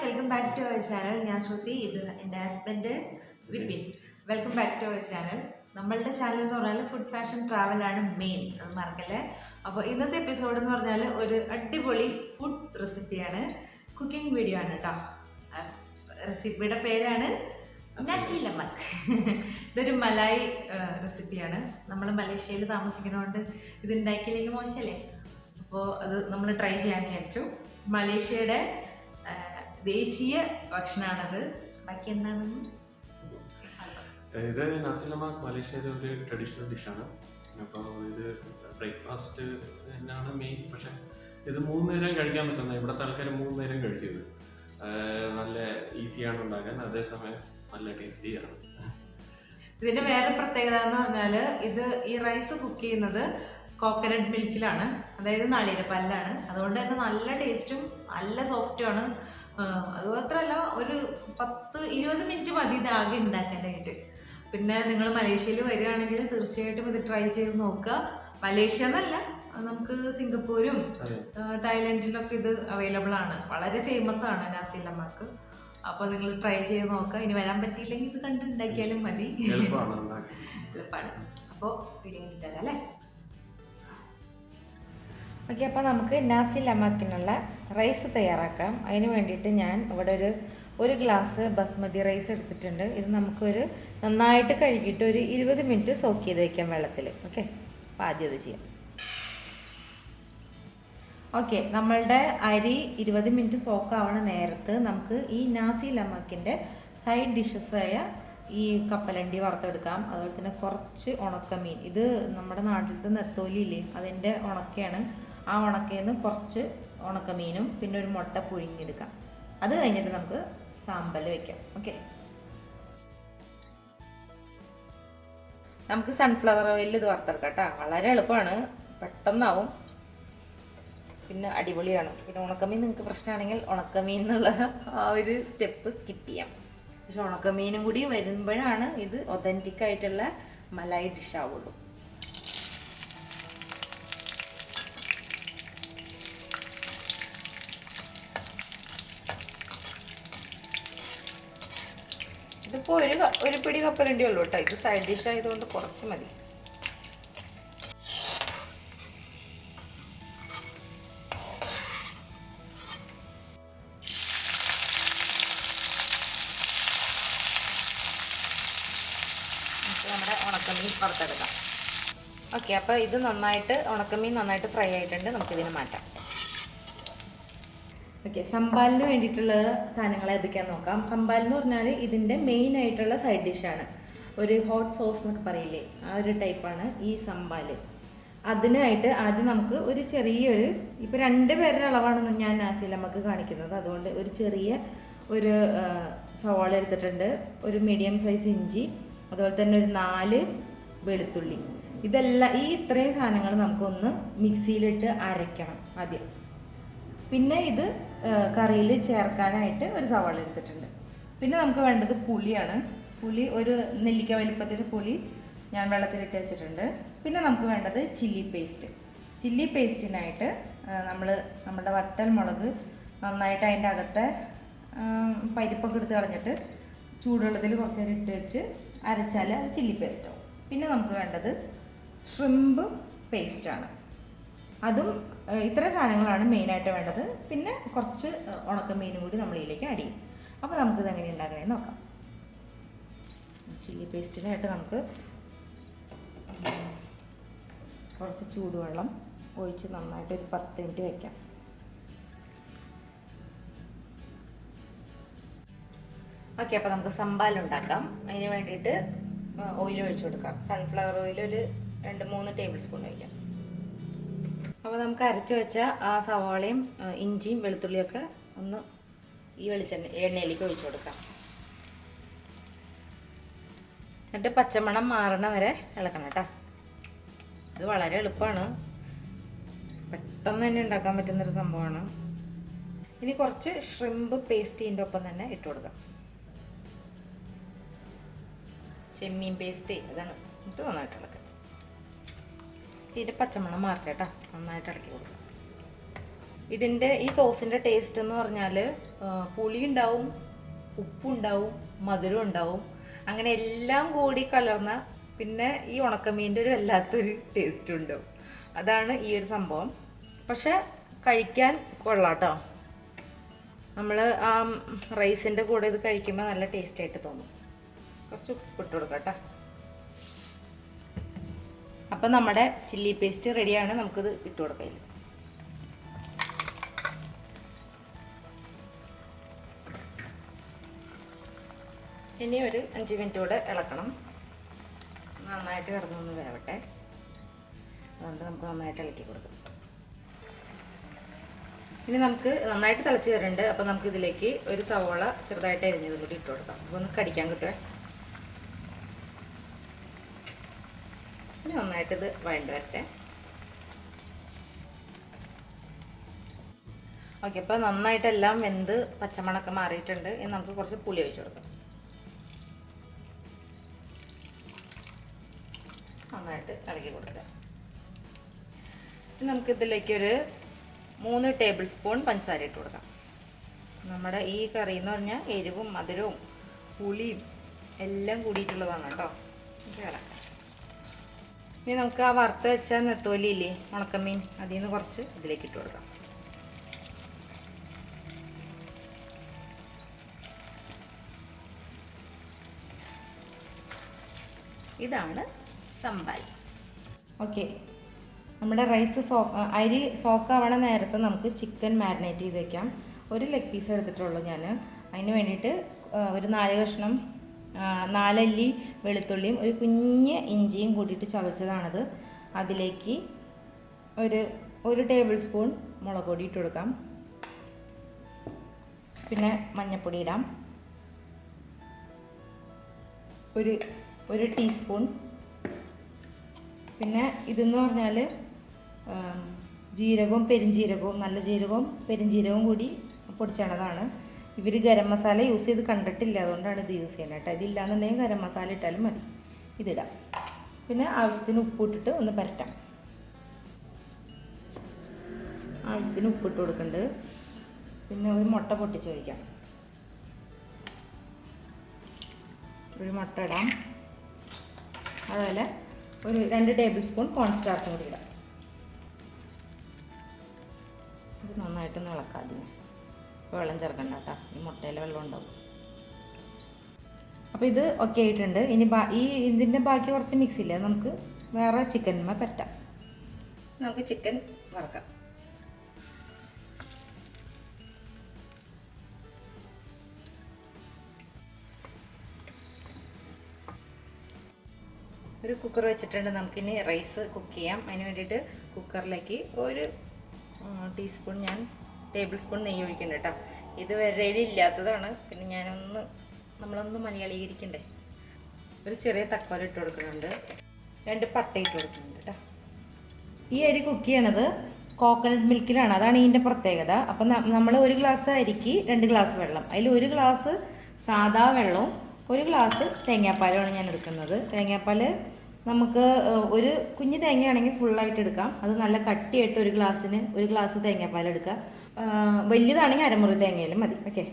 welcome back to our channel. ഞാൻ ശ്രുതി, ഇത് എൻ്റെ husband Vipin. Welcome back to our channel. നമ്മളുടെ ചാനൽ എന്ന് പറഞ്ഞാൽ ഫുഡ് ഫാഷൻ ട്രാവലാണ് മെയിൻ, അത് മറക്കല്ലേ. അപ്പോൾ ഇന്നത്തെ എപ്പിസോഡ് എന്ന് പറഞ്ഞാൽ ഒരു അടിപൊളി ഫുഡ് റെസിപ്പിയാണ്, കുക്കിംഗ് വീഡിയോ ആണ് കേട്ടോ. റെസിപ്പിയുടെ പേരാണ് നസി ലെമക്. ഇതൊരു മലായ് റെസിപ്പിയാണ്. നമ്മൾ മലേഷ്യയിൽ താമസിക്കുന്നതുകൊണ്ട് ഇത് ഉണ്ടാക്കിയില്ലെങ്കിൽ മോശമല്ലേ. അപ്പോൾ അത് നമ്മൾ ട്രൈ ചെയ്യാൻ വിചാരിച്ചു. മലേഷ്യയുടെ ദേശീയ ഭക്ഷണമാണത്. ബാക്കി എന്താണെന്ന് ഇത് നസിലെമാക് മലേഷ്യയിലെ ഒരു ട്രഡീഷണൽ ഡിഷാണ്. അപ്പോൾ ഇത് ബ്രേക്ക്ഫാസ്റ്റ് തന്നെയാണ് മെയിൻ. പക്ഷെ ഇത് 3 നേരം കഴിക്കാൻ പറ്റുന്നത്. ഇവിടുത്തെ ആൾക്കാർ 3 നേരം കഴിക്കുന്നത്. നല്ല ഈസിയാണ് ഉണ്ടാക്കാൻ, അതേസമയം നല്ല ടേസ്റ്റിയാണ്. ഇതിൻ്റെ വേറെ പ്രത്യേകത എന്ന് പറഞ്ഞാൽ ഇത് ഈ റൈസ് കുക്ക് ചെയ്യുന്നത് കോക്കനട്ട് മിൽക്കിലാണ്, അതായത് നാളികേരപ്പാലിലാണ്. അതുകൊണ്ട് തന്നെ നല്ല ടേസ്റ്റും നല്ല സോഫ്റ്റുമാണ്. അതുമാത്രമല്ല, ഒരു 10-20 മിനിറ്റ് മതി ഇതാകെ ഉണ്ടാക്കാനായിട്ട്. പിന്നെ നിങ്ങൾ മലേഷ്യയിൽ വരികയാണെങ്കിൽ തീർച്ചയായിട്ടും ഇത് ട്രൈ ചെയ്ത് നോക്കുക. മലേഷ്യ എന്നല്ല, നമുക്ക് സിംഗപ്പൂരും തായ്ലൻഡിലൊക്കെ ഇത് അവൈലബിൾ ആണ്. വളരെ ഫേമസ് ആണ് നസി ലെമക്. അപ്പോൾ നിങ്ങൾ ട്രൈ ചെയ്ത് നോക്കുക. ഇനി വരാൻ പറ്റിയില്ലെങ്കിൽ ഇത് കണ്ടുണ്ടാക്കിയാലും മതി, എളുപ്പമാണ്. അപ്പോൾ വീഡിയോ കിട്ടാം അല്ലേ. ഓക്കെ, അപ്പോൾ നമുക്ക് നസി ലെമക്കിനുള്ള റൈസ് തയ്യാറാക്കാം. അതിന് വേണ്ടിയിട്ട് ഞാൻ ഇവിടെ ഒരു ഗ്ലാസ് ബസ്മതി റൈസ് എടുത്തിട്ടുണ്ട്. ഇത് നമുക്കൊരു നന്നായിട്ട് കഴുകിയിട്ട് ഒരു 20 മിനിറ്റ് സോക്ക് ചെയ്ത് വയ്ക്കാം വെള്ളത്തിൽ. ഓക്കെ, അപ്പോൾ ആദ്യം അത് ചെയ്യാം. ഓക്കെ, നമ്മളുടെ അരി 20 മിനിറ്റ് സോക്ക് ആവണ നേരത്ത് നമുക്ക് ഈ നസി ലെമക്കിൻ്റെ സൈഡ് ഡിഷസായ ഈ കപ്പലണ്ടി വറുത്തെടുക്കാം. അതുപോലെ തന്നെ കുറച്ച് ഉണക്കമീൻ. ഇത് നമ്മുടെ നാട്ടിലത്തെ നെത്തോലിയില്ലേ, അതിൻ്റെ ഉണക്കയാണ്. ആ ഉണക്കയിൽ നിന്ന് കുറച്ച് ഉണക്കമീനും പിന്നെ ഒരു മുട്ട പുഴുങ്ങിയെടുക്കാം. അത് കഴിഞ്ഞിട്ട് നമുക്ക് സാമ്പൽ വയ്ക്കാം. ഓക്കെ, നമുക്ക് സൺഫ്ലവർ ഓയിലിൽ ഇത് വറുത്തെടുക്കാം കേട്ടോ. വളരെ എളുപ്പമാണ്, പെട്ടെന്നാവും, പിന്നെ അടിപൊളിയാണ്. പിന്നെ ഉണക്കമീൻ നിങ്ങൾക്ക് പ്രശ്നമാണെങ്കിൽ ഉണക്കമീൻ എന്നുള്ള ആ ഒരു സ്റ്റെപ്പ് സ്കിപ്പ് ചെയ്യാം. പക്ഷെ ഉണക്കമീനും കൂടി വരുമ്പോഴാണ് ഇത് ഒതൻറ്റിക് ആയിട്ടുള്ള മലായ് ഡിഷ് ആവുള്ളൂ. ഇതിപ്പോൾ ഒരു പിടി കപ്പലണ്ടി ഉള്ളൂ കേട്ടോ. ഇത് സൈഡ് ഡിഷ് ആയതുകൊണ്ട് കുറച്ച് മതി. നമ്മുടെ ഉണക്കമീൻ വറുത്തെടുക്കാം. ഓക്കെ, അപ്പോൾ ഇത് ഉണക്കമീൻ നന്നായിട്ട് ഫ്രൈ ആയിട്ടുണ്ട്. നമുക്കിതിനെ മാറ്റാം. ഓക്കെ, സംബാലിന് വേണ്ടിയിട്ടുള്ള സാധനങ്ങൾ ഏതൊക്കെയാണെന്ന് നോക്കാം. സംബാൽ എന്ന് പറഞ്ഞാൽ ഇതിൻ്റെ മെയിൻ ആയിട്ടുള്ള സൈഡ് ഡിഷാണ്. ഒരു ഹോട്ട് സോസ് എന്നൊക്കെ പറയില്ലേ, ആ ഒരു ടൈപ്പാണ് ഈ സംബാൽ. അതിനായിട്ട് ആദ്യം നമുക്ക് ഇപ്പോൾ 2 പേരുടെ അളവാണ് ഞാൻ നസി ലെമക് കാണിക്കുന്നത്. അതുകൊണ്ട് ഒരു സവാള എടുത്തിട്ടുണ്ട്, ഒരു മീഡിയം സൈസ് ഇഞ്ചി, അതുപോലെ തന്നെ ഒരു 4 വെളുത്തുള്ളി. ഇത്രയും സാധനങ്ങൾ നമുക്കൊന്ന് മിക്സിയിലിട്ട് അരയ്ക്കണം ആദ്യം. പിന്നെ ഇത് കറിയിൽ ചേർക്കാനായിട്ട് ഒരു സവാള എടുത്തിട്ടുണ്ട്. പിന്നെ നമുക്ക് വേണ്ടത് പുളിയാണ്. പുളി ഒരു നെല്ലിക്ക വലിപ്പത്തിൽ പുളി ഞാൻ വെള്ളത്തിലിട്ട് വെച്ചിട്ടുണ്ട്. പിന്നെ നമുക്ക് വേണ്ടത് ചില്ലി പേസ്റ്റിനായിട്ട് നമ്മുടെ വറ്റൽ മുളക് നന്നായിട്ട് അതിൻ്റെ അകത്തെ പരിപ്പൊക്കെ എടുത്ത് കളഞ്ഞിട്ട് ചൂടുവെള്ളത്തിൽ കുറച്ച് നേരം ഇട്ട് വെച്ച് അരച്ചാൽ അത് ചില്ലി പേസ്റ്റ് ആവും. പിന്നെ നമുക്ക് വേണ്ടത് ഷ്രിമ്പ് പേസ്റ്റാണ്. അതും ഇത്രയും സാധനങ്ങളാണ് മെയിനായിട്ട് വേണ്ടത്. പിന്നെ കുറച്ച് ഉണക്കമീനും കൂടി നമ്മൾ ഇതിലേക്ക് ആഡ് ചെയ്യും. അപ്പോൾ നമുക്കിത് എങ്ങനെ ഉണ്ടാക്കണമെന്ന് നോക്കാം. ചില്ലി പേസ്റ്റിനായിട്ട് നമുക്ക് കുറച്ച് ചൂടുവെള്ളം ഒഴിച്ച് നന്നായിട്ട് ഒരു 10 മിനിറ്റ് വയ്ക്കാം. ഓക്കെ, അപ്പോൾ നമുക്ക് സംബാൽ ഉണ്ടാക്കാം. അതിന് വേണ്ടിയിട്ട് ഓയിൽ ഒഴിച്ചു കൊടുക്കാം. സൺഫ്ലവർ ഓയിൽ ഒരു 2-3 ടേബിൾ സ്പൂൺ ഒഴിക്കാം. അപ്പോൾ നമുക്ക് അരച്ച് വെച്ച ആ സവാളയും ഇഞ്ചിയും വെളുത്തുള്ളിയൊക്കെ ഒന്ന് ഈ എണ്ണയിലേക്ക് ഒഴിച്ചു കൊടുക്കാം. എന്നിട്ട് പച്ചമണം മാറണ വരെ ഇളക്കണം കേട്ടോ. ഇത് വളരെ എളുപ്പമാണ്, പെട്ടെന്ന് തന്നെ ഉണ്ടാക്കാൻ പറ്റുന്നൊരു സംഭവമാണ്. ഇനി കുറച്ച് ഷ്രിമ്പ് പേസ്റ്റ് ഇതിൻ്റെ ഒപ്പം തന്നെ ഇട്ട് കൊടുക്കാം. ചെമ്മീൻ പേസ്റ്റ് അതാണ്. എന്നിട്ട് നന്നായിട്ട് ഇളക്കാം. ഇതിൻ്റെ പച്ചമണം മാറട്ടെ കേട്ടോ. നന്നായിട്ട് ഇളക്കി കൊടുക്കാം. ഇതിൻ്റെ ഈ സോസിൻ്റെ ടേസ്റ്റ് എന്ന് പറഞ്ഞാൽ പുളി ഉണ്ടാവും, ഉപ്പുണ്ടാവും, മധുരം ഉണ്ടാവും, അങ്ങനെ എല്ലാം കൂടി കലർന്ന പിന്നെ ഈ ഉണക്കമീൻ്റെ ഒരു വല്ലാത്തൊരു ടേസ്റ്റ് ഉണ്ടാവും. അതാണ് ഈ ഒരു സംഭവം. പക്ഷെ കഴിക്കാൻ കൊള്ളാട്ടോ. നമ്മൾ ആ റൈസിൻ്റെ കൂടെ ഇത് കഴിക്കുമ്പോൾ നല്ല ടേസ്റ്റായിട്ട് തോന്നും. കുറച്ച് ഉപ്പിട്ട് കൊടുക്കാം കേട്ടോ. അപ്പം നമ്മുടെ ചില്ലി പേസ്റ്റ് റെഡിയാണ്. നമുക്കിത് ഇട്ട് കൊടുക്കാം. ഇനി ഒരു 5 മിനിറ്റ് കൂടെ ഇളക്കണം. നന്നായിട്ട് കിടന്നൊന്ന് വേവട്ടെ. അതുകൊണ്ട് നമുക്ക് നന്നായിട്ട് ഇളക്കി കൊടുക്കാം. ഇനി നമുക്ക് നന്നായിട്ട് തിളച്ച് വരുന്നുണ്ട്. അപ്പം നമുക്ക് ഇതിലേക്ക് ഒരു സവോള ചെറുതായിട്ട് അരിഞ്ഞതും കൂടി ഇട്ട് കൊടുക്കാം. അപ്പോൾ ഒന്ന് കടിക്കാൻ കിട്ടുമേ. ഇനി നന്നായിട്ട് ഇത് വഴണ്ട് വരട്ടെ. ഓക്കെ, അപ്പോൾ നന്നായിട്ടെല്ലാം വെന്ത് പച്ചമണമൊക്കെ മാറിയിട്ടുണ്ട്. ഇനി നമുക്ക് കുറച്ച് പുളി ഒഴിച്ച് കൊടുക്കാം. നന്നായിട്ട് ഇളക്കി കൊടുക്കാം. ഇനി നമുക്കിതിലേക്കൊരു 3 ടേബിൾ സ്പൂൺ പഞ്ചസാര ഇട്ട് കൊടുക്കാം. നമ്മുടെ ഈ കറി എന്ന് പറഞ്ഞാൽ എരിവും മധുരവും പുളിയും എല്ലാം കൂടിയിട്ടുള്ളതാണ് കേട്ടോ. ഇനി നമുക്ക് ആ വറുത്ത് വെച്ച നെത്തോലിയില്ലേ, ഉണക്കമീൻ, അതിൽ നിന്ന് കുറച്ച് ഇതിലേക്ക് ഇട്ട് കൊടുക്കാം. ഇതാണ് സംബാൽ. ഓക്കെ, നമ്മുടെ റൈസ് അരി സോക്കാവണ നേരത്തെ നമുക്ക് ചിക്കൻ മാരിനേറ്റ് ചെയ്ത് വയ്ക്കാം. ഒരു ലെഗ് പീസ് എടുത്തിട്ടുള്ളൂ ഞാൻ. അതിന് വേണ്ടിയിട്ട് ഒരു 4 കഷ്ണം 4 അല്ലി വെളുത്തുള്ളിയും ഒരു കുഞ്ഞ് ഇഞ്ചിയും കൂട്ടിയിട്ട് ചതച്ചതാണത്. അതിലേക്ക് ഒരു ടേബിൾ സ്പൂൺ മുളക് പൊടി ഇട്ട് കൊടുക്കാം. പിന്നെ മഞ്ഞൾപ്പൊടി ഇടാം. ഒരു ടീസ്പൂൺ. പിന്നെ ഇതെന്ന് പറഞ്ഞാൽ ജീരകവും പെരിഞ്ജീരകവും, നല്ല ജീരകവും പെരിഞ്ജീരകവും കൂടി പൊടിച്ചണതാണ്. ഇവർ ഗരം മസാല യൂസ് ചെയ്ത് കണ്ടിട്ടില്ല, അതുകൊണ്ടാണ് ഇത് യൂസ് ചെയ്യുന്നത് കേട്ടോ. ഇതില്ലാന്നുണ്ടെങ്കിൽ ഗരം മസാല ഇട്ടാലും മതി. ഇതിടാം. പിന്നെ ആവശ്യത്തിന് ഉപ്പിട്ടിട്ട് ഒന്ന് പരട്ടാം. ആവശ്യത്തിന് ഉപ്പിട്ട് കൊടുക്കുന്നുണ്ട്. പിന്നെ ഒരു മുട്ട പൊട്ടിച്ച് വയ്ക്കാം. ഒരു മുട്ട ഇടാം. അതുപോലെ ഒരു 2 ടേബിൾ സ്പൂൺ കോൺസ്റ്റാർച്ചും കൂടി ഇടാം. ഇത് നന്നായിട്ടൊന്ന് ഇളക്കാം. അതിന് വെള്ളം ചേർക്കണ്ട കേട്ടോ, ഈ മുട്ടയിൽ വെള്ളം ഉണ്ടാവും. അപ്പോൾ ഇത് ഒക്കെ ആയിട്ടുണ്ട്. ഇനി ഇതിൻ്റെ ബാക്കി കുറച്ച് മിക്സ് ഇല്ലേ, നമുക്ക് വേറെ ചിക്കനുമേ പറ്റാം. നമുക്ക് ചിക്കൻ വറക്കാം. ഒരു കുക്കർ വെച്ചിട്ടുണ്ട്. നമുക്കിനി റൈസ് കുക്ക് ചെയ്യാം. അതിന് വേണ്ടിയിട്ട് കുക്കറിലേക്ക് ഒരു ടീസ്പൂൺ ടേബിൾ സ്പൂൺ നെയ്യ് ഒഴിക്കുന്നുണ്ട് കേട്ടോ. ഇത് വിരയിൽ ഇല്ലാത്തതാണ്. പിന്നെ നമ്മളൊന്ന് മലയാളീകരിക്കണ്ടേ. ഒരു ചെറിയ തക്കാളി ഇട്ട് കൊടുക്കുന്നുണ്ട്. 2 പട്ട ഇട്ട് കൊടുക്കുന്നുണ്ട് കേട്ടോ. ഈ അരി കുക്ക് ചെയ്യണത് കോക്കനട്ട് മിൽക്കിലാണ്. അതാണ് ഇതിൻ്റെ പ്രത്യേകത. അപ്പം നമ്മൾ 1 ഗ്ലാസ് അരിക്ക് 2 ഗ്ലാസ് വെള്ളം, അതിൽ 1 ഗ്ലാസ് സാദാ വെള്ളവും 1 ഗ്ലാസ് തേങ്ങാപ്പാലുമാണ് ഞാൻ എടുക്കുന്നത്. തേങ്ങാപ്പാൽ നമുക്ക് ഒരു കുഞ്ഞ് തേങ്ങയാണെങ്കിൽ ഫുള്ളായിട്ട് എടുക്കാം. അത് നല്ല കട്ടിയായിട്ട് 1 ഗ്ലാസ്സിന് 1 ഗ്ലാസ് തേങ്ങാപ്പാൽ എടുക്കുക. വലിയതാണെങ്കിൽ അരമുറി തേങ്ങയിലും മതി. ഓക്കെ,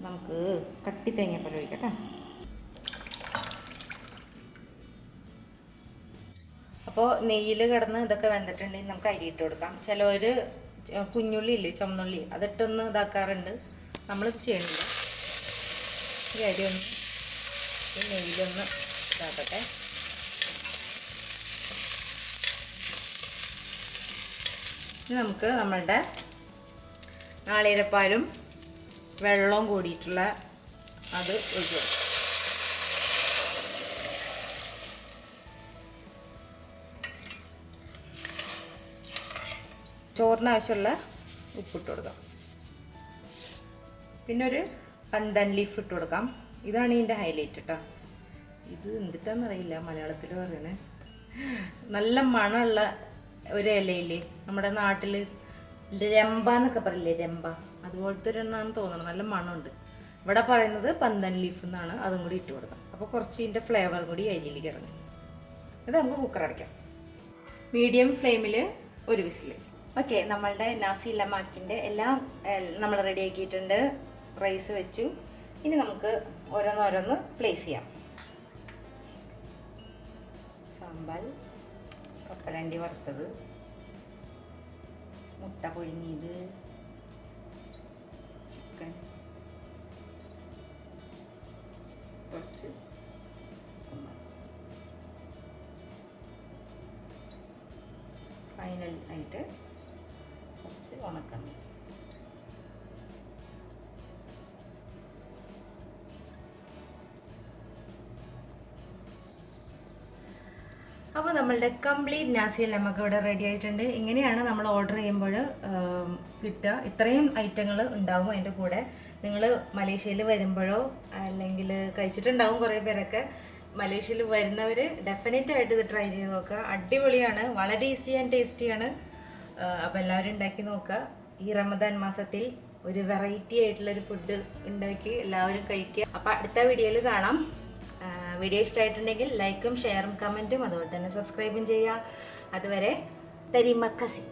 നമുക്ക് കട്ടി തേങ്ങാപ്പാൽ ഒഴിക്കട്ടെ. അപ്പോൾ നെയ്യിൽ കിടന്ന് ഇതൊക്കെ വെന്തിട്ടുണ്ടെങ്കിൽ നമുക്ക് അരി ഇട്ട് കൊടുക്കാം. ചിലവർ കുഞ്ഞുള്ളി ഇല്ലേ, ചുമന്നുള്ളി, അതിട്ടൊന്ന് ഇതാക്കാറുണ്ട്. നമ്മളിത് ചെയ്യണില്ല. ഈ അരി ഒന്ന് നെയ്യിലൊന്ന് ഇതാക്കട്ടെ. ഇനി നമുക്ക് നമ്മളുടെ നാളികേരപ്പാലും വെള്ളവും കൂടിയിട്ടുള്ള അത് ഒഴിച്ചു കൊടുക്കാം. ചോറിന് ആവശ്യമുള്ള ഉപ്പിട്ട് കൊടുക്കാം. പിന്നെ ഒരു പന്തൻ ലീഫ് ഇട്ട് കൊടുക്കാം. ഇതാണ് ഇതിൻ്റെ ഹൈലൈറ്റ് കേട്ടോ. ഇത് എന്തിട്ടാന്നറിയില്ല മലയാളത്തിൽ പറയണേ. നല്ല മണമുള്ള ഒരു ഇലയില്ലേ, നമ്മുടെ നാട്ടിൽ രമ്പ എന്നൊക്കെ പറയില്ലേ, രമ്പ, അതുപോലത്തെ ഒരെണ്ണാണെന്ന് തോന്നുന്നത്. നല്ല മണമുണ്ട്. ഇവിടെ പറയുന്നത് പന്തൻ ലീഫ് എന്നാണ്. അതും കൂടി ഇട്ട് കൊടുക്കാം. അപ്പോൾ കുറച്ച് ഇതിൻ്റെ ഫ്ലേവർ കൂടി അരിയിലേക്ക് ഇറങ്ങും. എന്നിട്ട് നമുക്ക് കുക്കർ അടയ്ക്കാം. മീഡിയം ഫ്ലെയിമിൽ 1 വിസിൽ. ഓക്കെ, നമ്മളുടെ നാസി ലമാക്കിൻ്റെ എല്ലാം നമ്മൾ റെഡി ആക്കിയിട്ടുണ്ട്. റൈസ് വെച്ചു. ഇനി നമുക്ക് ഓരോന്നോരോന്ന് പ്ലേസ് ചെയ്യാം. സാമ്പാർ, കപ്പലണ്ടി വറുത്തത്, മുട്ട പുഴുങ്ങിയത്, ചിക്കൻ, കുറച്ച് ഫൈനൽ ആയിട്ട് കുറച്ച് ഉണക്കമീൻ. അപ്പോൾ നമ്മളുടെ കംപ്ലീറ്റ് നാസി ലമാക്ക് ഇവിടെ റെഡി ആയിട്ടുണ്ട്. ഇങ്ങനെയാണ് നമ്മൾ ഓർഡർ ചെയ്യുമ്പോൾ കിട്ടുക. ഇത്രയും ഐറ്റങ്ങൾ ഉണ്ടാവും അതിൻ്റെ കൂടെ. നിങ്ങൾ മലേഷ്യയിൽ വരുമ്പോഴോ അല്ലെങ്കിൽ കഴിച്ചിട്ടുണ്ടാവും കുറേ പേരൊക്കെ. മലേഷ്യയിൽ വരുന്നവർ ഡെഫിനറ്റ് ആയിട്ട് ഇത് ട്രൈ ചെയ്ത് നോക്കുക. അടിപൊളിയാണ്, വളരെ ഈസി ആൻഡ് ടേസ്റ്റിയാണ്. അപ്പോൾ എല്ലാവരും ഉണ്ടാക്കി നോക്കുക. ഈ റമദാൻ മാസത്തിൽ ഒരു വെറൈറ്റി ആയിട്ടുള്ളൊരു ഫുഡ് ഉണ്ടാക്കി എല്ലാവരും കഴിക്കുക. അപ്പോൾ അടുത്ത വീഡിയോയിൽ കാണാം. വീഡിയോ ഇഷ്ടമായിട്ടുണ്ടെങ്കിൽ ലൈക്കും ഷെയറും കമൻറ്റും അതുപോലെ തന്നെ സബ്സ്ക്രൈബും ചെയ്യുക. അതുവരെ തരിമ കസി.